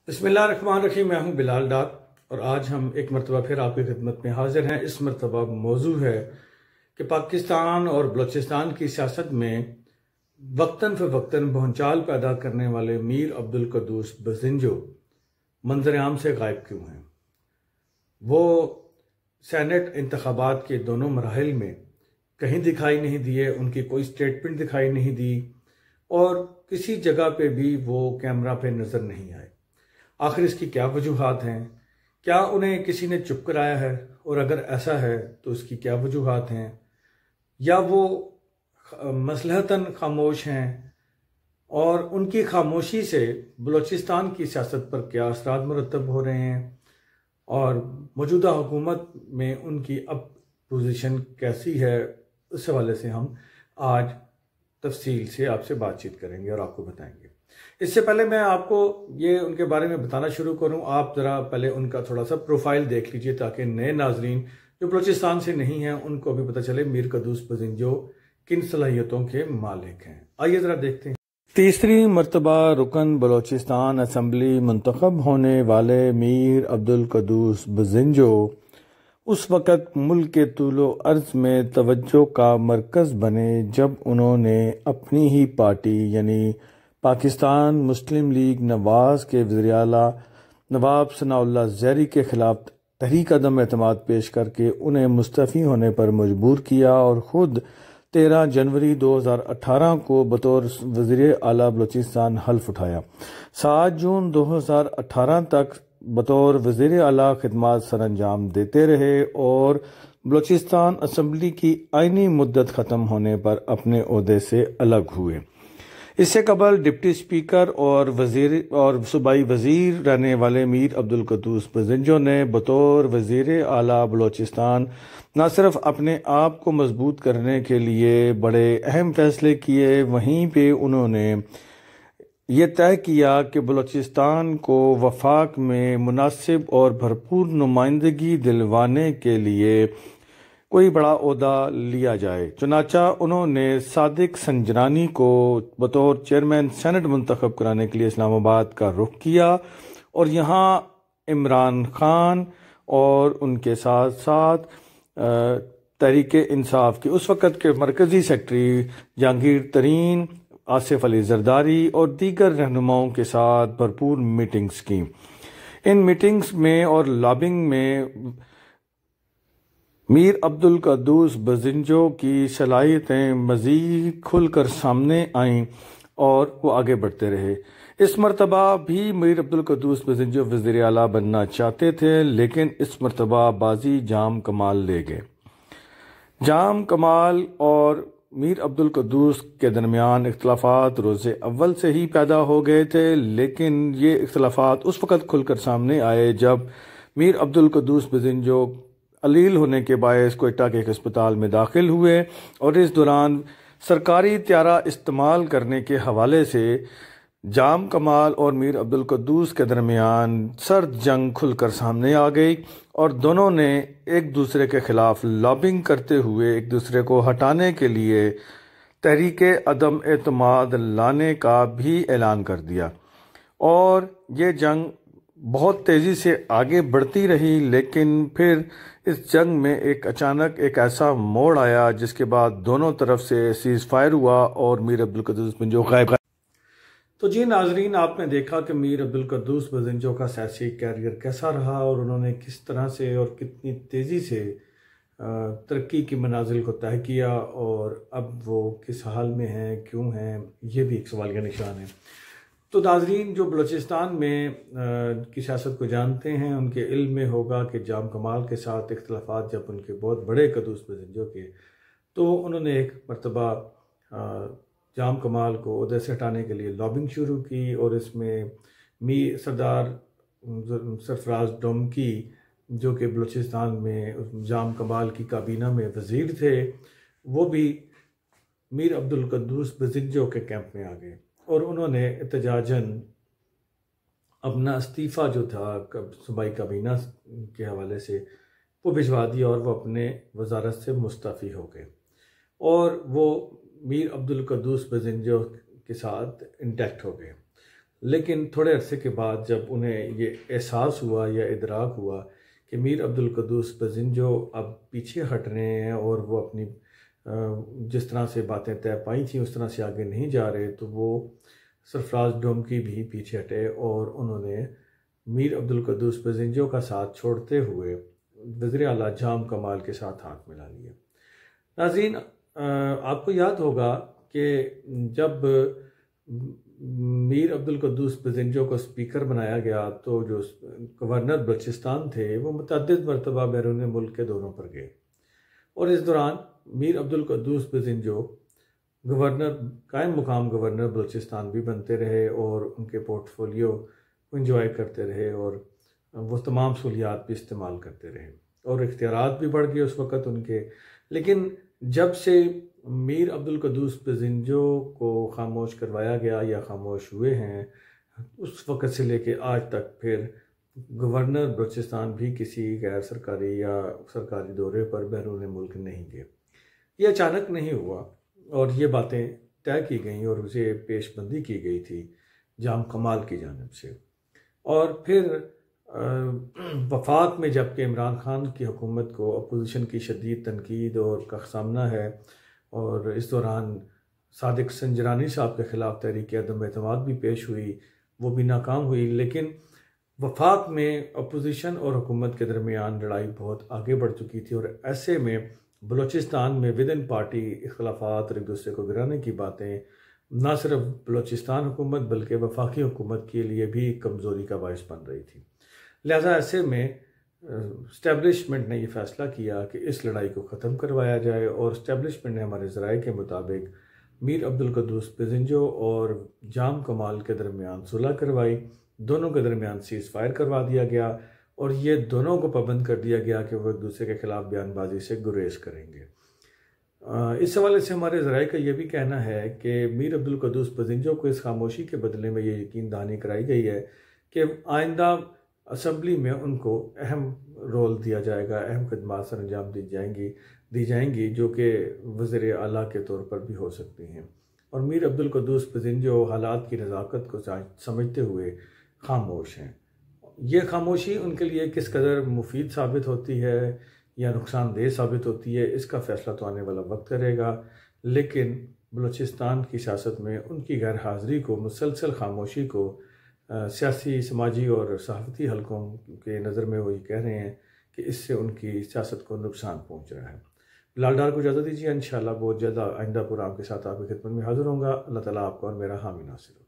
بسم اللہ الرحمن الرحیم۔ میں ہوں بلال ڈار اور آج ہم ایک مرتبہ پھر آپ کی خدمت میں حاضر ہیں۔ اس مرتبہ موضوع ہے کہ پاکستان اور بلوچستان کی سیاست میں وقتاً فوقتاً بھونچال پیدا کرنے والے میر عبدالقدوس بزنجو منظر عام سے غائب کیوں ہیں؟ وہ سینٹ انتخابات کے دونوں مراحل میں کہیں دکھائی نہیں دیے، ان کی کوئی سٹیٹمنٹ دکھائی نہیں دی اور کسی جگہ پہ بھی وہ کیمرہ پہ نظر نہیں آئے۔ آخر اس کی کیا وجوہات ہیں؟ کیا انہیں کسی نے چپ کرایا ہے؟ اور اگر ایسا ہے تو اس کی کیا وجوہات ہیں؟ یا وہ مصلحتاً خاموش ہیں اور ان کی خاموشی سے بلوچستان کی سیاست پر کیا اثرات مرتب ہو رہے ہیں اور موجودہ حکومت میں ان کی اب پوزیشن کیسی ہے؟ اس حوالے سے ہم آج تفصیل سے آپ سے بات چیت کریں گے اور آپ کو بتائیں گے۔ اس سے پہلے میں آپ کو یہ ان کے بارے میں بتانا شروع کروں، آپ ذرا پہلے ان کا تھوڑا سا پروفائل دیکھ لیجئے تاکہ نئے ناظرین جو بلوچستان سے نہیں ہیں ان کو بھی پتہ چلے میر قدوس بزنجو کن صلاحیتوں کے مالک ہیں۔ آئیے ذرا دیکھتے ہیں۔ تیسری مرتبہ رکن بلوچستان اسمبلی منتخب ہونے والے میر عبدالقدوس بزنجو اس وقت ملک کے طول و عرض میں توجہ کا مرکز بنے جب انہوں نے اپنی ہی پارٹی یعنی پاکستان مسلم لیگ نواز کے وزیر اعلیٰ نواب ثناء اللہ زہری کے خلاف تحریک عدم اعتماد پیش کر کے انہیں مستعفی ہونے پر مجبور کیا اور خود 13 جنوری 2018 کو بطور وزیر اعلیٰ بلوچستان حلف اٹھایا۔ 7 جون 2018 تک بطور وزیر اعلیٰ خدمات سر انجام دیتے رہے اور بلوچستان اسمبلی کی آئینی مدت ختم ہونے پر اپنے عہدے سے الگ ہوئے۔ اس سے قبل ڈپٹی اسپیکر اور صوبائی وزیر رہنے والے میر عبدالقدوس بزنجو نے بطور وزیر اعلیٰ بلوچستان نہ صرف اپنے آپ کو مضبوط کرنے کے لیے بڑے اہم فیصلے کیے، وہیں پہ انہوں نے یہ طے کیا کہ بلوچستان کو وفاق میں مناسب اور بھرپور نمائندگی دلوانے کے لیے کوئی بڑا عہدہ لیا جائے۔ چنانچہ انہوں نے صادق سنجرانی کو بطور چیئرمین سینٹ منتخب کرانے کے لیے اسلام آباد کا رخ کیا اور یہاں عمران خان اور ان کے ساتھ ساتھ تحریک انصاف کے اس وقت کے مرکزی سیکرٹری جہانگیر ترین، آصف علی زرداری اور دیگر رہنماؤں کے ساتھ بھرپور میٹنگز کی۔ ان میٹنگز میں اور لابنگ میں میر عبدالقدوس بزنجو کی صلاحیتیں مزید کھل کر سامنے آئیں اور وہ آگے بڑھتے رہے۔ اس مرتبہ بھی میر عبدالقدوس بزنجو وزیر اعلیٰ بننا چاہتے تھے، لیکن اس مرتبہ بازی جام کمال لے گئے۔ جام کمال اور میر عبدالقدوس کے درمیان اختلافات روز اول سے ہی پیدا ہو گئے تھے، لیکن یہ اختلافات اس وقت کھل کر سامنے آئے جب میر عبدالقدوس بزنجو علیل ہونے کے باعث کوئٹہ کے ایک اسپتال میں داخل ہوئے اور اس دوران سرکاری طیارہ استعمال کرنے کے حوالے سے جام کمال اور میر عبدالقدوس کے درمیان سرد جنگ کھل کر سامنے آ گئی اور دونوں نے ایک دوسرے کے خلاف لابنگ کرتے ہوئے ایک دوسرے کو ہٹانے کے لیے تحریک عدم اعتماد لانے کا بھی اعلان کر دیا اور یہ جنگ بہت تیزی سے آگے بڑھتی رہی، لیکن پھر اس جنگ میں اچانک ایک ایسا موڑ آیا جس کے بعد دونوں طرف سے سیز فائر ہوا اور میر عبدالقدوس بزنجو غائب۔ تو جی ناظرین، آپ نے دیکھا کہ میر عبدالقدوس بزنجو کا سیاسی کیریئر کیسا رہا اور انہوں نے کس طرح سے اور کتنی تیزی سے ترقی کی منازل کو طے کیا اور اب وہ کس حال میں ہیں، کیوں ہیں، یہ بھی ایک سوالیہ نشان ہے۔ تو ناظرین جو بلوچستان میں کی سیاست کو جانتے ہیں ان کے علم میں ہوگا کہ جام کمال کے ساتھ اختلافات جب ان کے بہت بڑے قدوس بزنجو کے، تو انہوں نے ایک مرتبہ جام کمال کو عہدے سے ہٹانے کے لیے لابنگ شروع کی اور اس میں سردار سرفراز ڈومکی جو کہ بلوچستان میں جام کمال کی کابینہ میں وزیر تھے، وہ بھی میر عبدالقدوس بزنجو کے کیمپ میں آ گئے اور انہوں نے احتجاجاً اپنا استعفیٰ جو تھا صوبائی کابینہ کے حوالے سے وہ بھجوا دیا اور وہ اپنے وزارت سے مستعفی ہو گئے اور وہ میر عبدالقدوس بزنجو کے ساتھ انٹیکٹ ہو گئے۔ لیکن تھوڑے عرصے کے بعد جب انہیں یہ احساس ہوا یا ادراک ہوا کہ میر عبدالقدوس بزنجو اب پیچھے ہٹ رہے ہیں اور وہ اپنی جس طرح سے باتیں طے پائی تھیں اس طرح سے آگے نہیں جا رہے، تو وہ سرفراز ڈومکی بھی پیچھے ہٹے اور انہوں نے میر عبدالقدوس بزنجو کا ساتھ چھوڑتے ہوئے وزیر اعلیٰ جام کمال کے ساتھ ہاتھ ملا لیا۔ ناظرین، آپ کو یاد ہوگا کہ جب میر عبدالقدوس بزنجو کو اسپیکر بنایا گیا تو جو گورنر بلوچستان تھے وہ متعدد مرتبہ بیرون ملک کے دوروں پر گئے، اور اس دوران میر عبدالقدوس بزنجو گورنر قائم مقام گورنر بلوچستان بھی بنتے رہے اور ان کے پورٹ فولیو کو انجوائے کرتے رہے اور وہ تمام سہولیات بھی استعمال کرتے رہے اور اختیارات بھی بڑھ گئے اس وقت ان کے۔ لیکن جب سے میر عبدالقدوس بزنجو کو خاموش کروایا گیا یا خاموش ہوئے ہیں، اس وقت سے لے کے آج تک پھر گورنر بلوچستان بھی کسی غیر سرکاری یا سرکاری دورے پر بیرون ملک نہیں گئے۔ یہ اچانک نہیں ہوا اور یہ باتیں طے کی گئیں اور اسے پیش بندی کی گئی تھی جام کمال کی جانب سے۔ اور پھر وفاق میں جب کہ عمران خان کی حکومت کو اپوزیشن کی شدید تنقید اور کا سامنا ہے، اور اس دوران صادق سنجرانی صاحب کے خلاف تحریک عدم اعتماد بھی پیش ہوئی، وہ بھی ناکام ہوئی، لیکن وفاق میں اپوزیشن اور حکومت کے درمیان لڑائی بہت آگے بڑھ چکی تھی، اور ایسے میں بلوچستان میں ودن پارٹی اختلافات اور ایک دوسرے کو گرانے کی باتیں نہ صرف بلوچستان حکومت بلکہ وفاقی حکومت کے لیے بھی کمزوری کا باعث بن رہی تھی۔ لہذا ایسے میں اسٹیبلشمنٹ نے یہ فیصلہ کیا کہ اس لڑائی کو ختم کروایا جائے، اور اسٹیبلشمنٹ نے ہمارے ذرائع کے مطابق میر عبدالقدوس بزنجو اور جام کمال کے درمیان صلح کروائی، دونوں کے درمیان سیز فائر کروا دیا گیا، اور یہ دونوں کو پابند کر دیا گیا کہ وہ ایک دوسرے کے خلاف بیان بازی سے گریز کریں گے۔ اس حوالے سے ہمارے ذرائع کا یہ بھی کہنا ہے کہ میر عبدالقدوس بزنجو کو اس خاموشی کے بدلے میں یہ یقین دہانی کرائی گئی ہے کہ آئندہ اسمبلی میں ان کو اہم رول دیا جائے گا، اہم خدمات سر انجام دی جائیں گی جو کہ وزیر اعلیٰ کے طور پر بھی ہو سکتی ہیں، اور میر عبدالقدوس بزنجو حالات کی نزاکت کو سمجھتے ہوئے خاموش ہیں۔ یہ خاموشی ان کے لیے کس قدر مفید ثابت ہوتی ہے یا نقصان دہ ثابت ہوتی ہے، اس کا فیصلہ تو آنے والا وقت کرے گا، لیکن بلوچستان کی سیاست میں ان کی غیر حاضری کو، مسلسل خاموشی کو سیاسی، سماجی اور صحافتی حلقوں کے نظر میں وہ یہ کہہ رہے ہیں کہ اس سے ان کی سیاست کو نقصان پہنچ رہا ہے۔ بلال ڈار کو اجازت دیجیے، انشاءاللہ بہت جلد آئندہ پروگرام کے ساتھ آپ کی خدمت میں حاضر ہوں گا۔ اللہ تعالیٰ آپ کو اور میرا حامی ناصر ہو۔